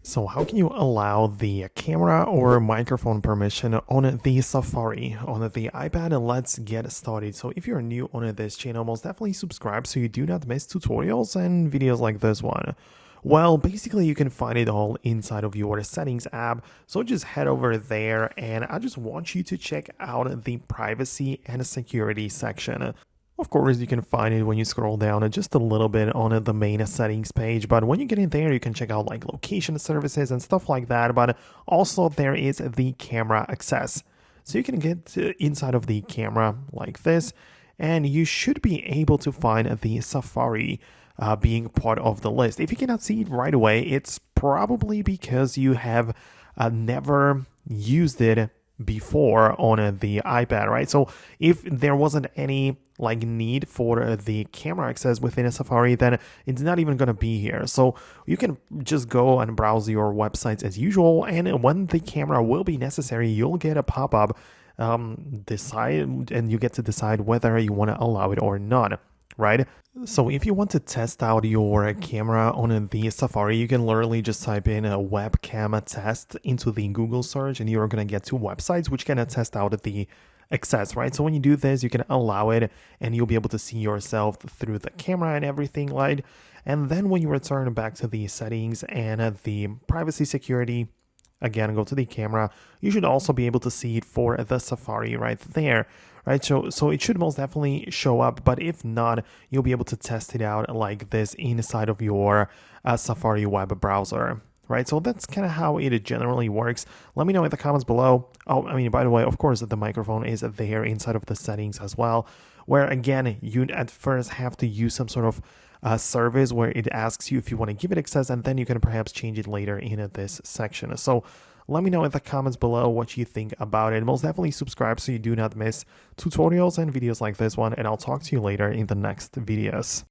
So how can you allow the camera or microphone permission on the Safari on the iPad? And let's get started. So if you're new on this channel, most definitely subscribe so you do not miss tutorials and videos like this one. Well, basically you can find it all inside of your settings app. So just head over there and I just want you to check out the privacy and security section. Of course, you can find it when you scroll down just a little bit on the main settings page, but when you get in there, you can check out like location services and stuff like that, but also there is the camera access. So you can get inside of the camera like this, and you should be able to find the Safari being part of the list. If you cannot see it right away, it's probably because you have never used it before on the iPad, right? So if there wasn't any like need for the camera access within a Safari, then it's not even going to be here. So you can just go and browse your websites as usual, and when the camera will be necessary, you'll get a pop-up decide, and you get to decide whether you want to allow it or not, right? So if you want to test out your camera on the Safari, you can literally just type in a webcam test into the Google search and you're going to get two websites which can test out the access, right? So when you do this, you can allow it and you'll be able to see yourself through the camera and everything, right? And then when you return back to the settings and the privacy security, again, go to the camera, you should also be able to see it for the Safari right there, right? So it should most definitely show up, but if not, you'll be able to test it out like this inside of your Safari web browser. Right, so that's kind of how it generally works. Let me know in the comments below. Oh, I mean, by the way, of course, the microphone is there inside of the settings as well, where again, you at first have to use some sort of service where it asks you if you want to give it access, and then you can perhaps change it later in this section. So let me know in the comments below what you think about it. Most definitely subscribe so you do not miss tutorials and videos like this one, and I'll talk to you later in the next videos.